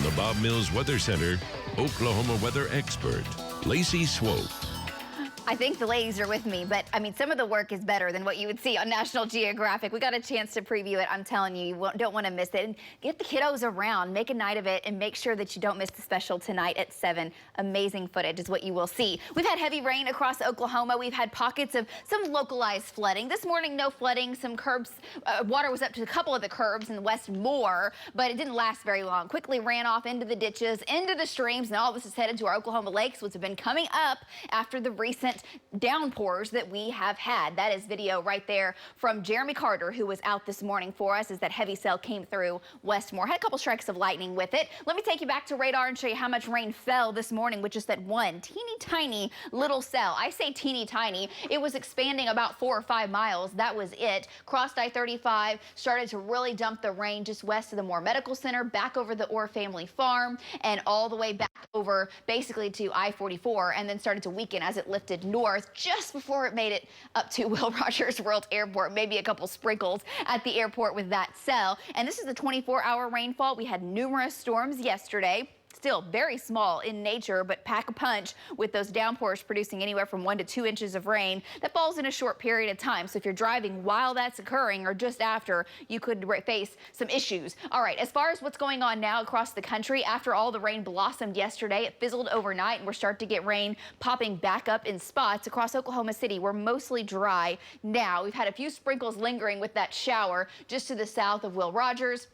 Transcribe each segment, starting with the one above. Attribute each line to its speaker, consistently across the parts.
Speaker 1: the Bob Mills Weather Center, Oklahoma weather expert, Lacey Swope.
Speaker 2: I think the ladies are with me, but I mean, some of the work is better than what you would see on National Geographic. We got a chance to preview it. I'm telling you, you don't want to miss it. And get the kiddos around, make a night of it, and make sure that you don't miss the special tonight at 7. Amazing footage is what you will see. We've had heavy rain across Oklahoma. We've had pockets of some localized flooding. This morning, no flooding. Some curbs, water was up to a couple of the curbs in the west more, but it didn't last very long. Quickly ran off into the ditches, into the streams, and all this is headed to our Oklahoma lakes, which have been coming up after the recent downpours that we have had. That is video right there from Jeremy Carter, who was out this morning for us as that heavy cell came through Westmore. Had a couple strikes of lightning with it. Let me take you back to radar and show you how much rain fell this morning with just that one teeny tiny little cell. I say teeny tiny. It was expanding about 4 or 5 miles. That was it. Crossed I-35, started to really dump the rain just west of the Moore Medical Center, back over the Orr family farm, and all the way back over basically to I-44, and then started to weaken as it lifted north just before it made it up to Will Rogers World Airport. Maybe a couple sprinkles at the airport with that cell. And this is the 24-hour rainfall. We had numerous storms yesterday. Still very small in nature, but pack a punch with those downpours producing anywhere from 1 to 2 inches of rain. That falls in a short period of time. So if you're driving while that's occurring or just after, you could face some issues. All right, as far as what's going on now across the country, after all the rain blossomed yesterday, it fizzled overnight, and we're starting to get rain popping back up in spots across Oklahoma City. We're mostly dry now. We've had a few sprinkles lingering with that shower just to the south of Will Rogers,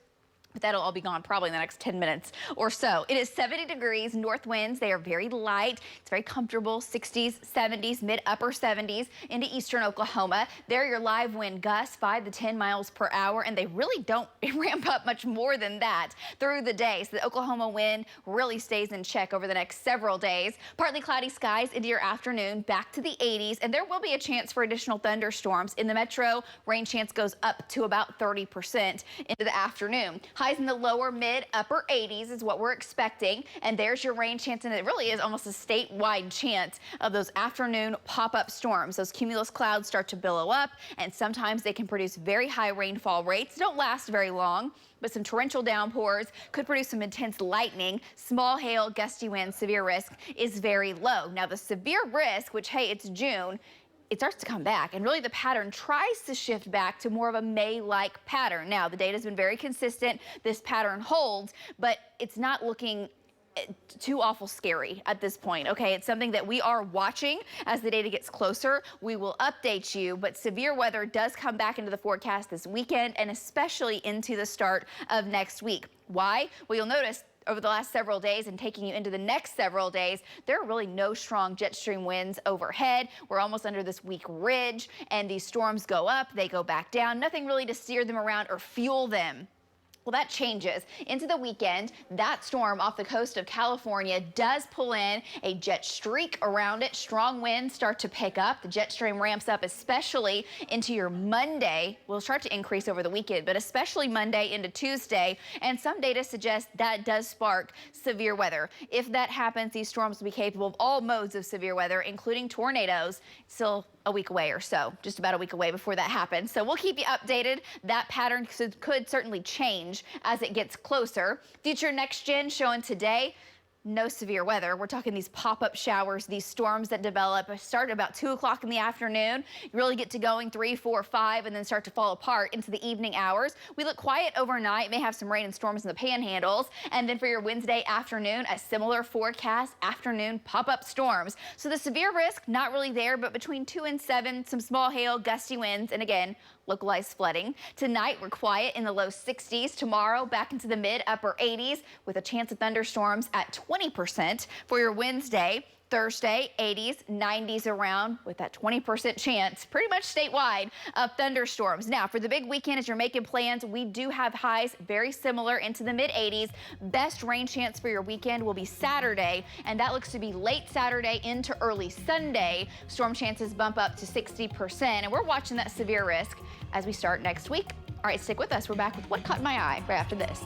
Speaker 2: but that'll all be gone probably in the next 10 minutes or so. It is 70 degrees, north winds. They are very light. It's very comfortable, 60s, 70s, mid-upper 70s into eastern Oklahoma. They're your live wind gusts, 5 to 10 miles per hour, and they really don't ramp up much more than that through the day. So the Oklahoma wind really stays in check over the next several days. Partly cloudy skies into your afternoon, back to the 80s, and there will be a chance for additional thunderstorms. In the metro, rain chance goes up to about 30% into the afternoon. Highs in the lower mid upper 80s is what we're expecting, and there's your rain chance, and it really is almost a statewide chance of those afternoon pop-up storms. Those cumulus clouds start to billow up, and sometimes they can produce very high rainfall rates. Don't last very long, but some torrential downpours could produce some intense lightning. Small hail, gusty winds, severe risk is very low. Now the severe risk, which, hey, it's June, it starts to come back, and really the pattern tries to shift back to more of a May-like pattern. Now, the data's been very consistent. This pattern holds, but it's not looking too awful scary at this point. Okay, it's something that we are watching as the data gets closer. We will update you, but severe weather does come back into the forecast this weekend and especially into the start of next week. Why? Well, you'll notice over the last several days and taking you into the next several days, there are really no strong jet stream winds overhead. We're almost under this weak ridge, and these storms go up, they go back down. Nothing really to steer them around or fuel them. Well, that changes into the weekend. That storm off the coast of California does pull in a jet streak around it. Strong winds start to pick up. The jet stream ramps up, especially into your Monday. Will start to increase over the weekend, but especially Monday into Tuesday. And some data suggests that does spark severe weather. If that happens, these storms will be capable of all modes of severe weather, including tornadoes. Still a week away or so, just about a week away before that happens. So we'll keep you updated. That pattern could certainly change as it gets closer. Future Next Gen showing today, no severe weather. We're talking these pop-up showers, these storms that develop, start about 2 o'clock in the afternoon. You really get to going 3, 4, 5, and then start to fall apart into the evening hours. We look quiet overnight, may have some rain and storms in the panhandles. And then for your Wednesday afternoon, a similar forecast, afternoon pop-up storms. So the severe risk, not really there, but between 2 and 7, some small hail, gusty winds, and again, localized flooding. Tonight, we're quiet in the low 60s. Tomorrow, back into the mid-upper 80s with a chance of thunderstorms at 20% for your Wednesday. Thursday, 80s, 90s around with that 20% chance, pretty much statewide, of thunderstorms. Now, for the big weekend, as you're making plans, we do have highs very similar into the mid-80s. Best rain chance for your weekend will be Saturday, and that looks to be late Saturday into early Sunday. Storm chances bump up to 60%, and we're watching that severe risk as we start next week. All right, stick with us. We're back with What Caught My Eye right after this.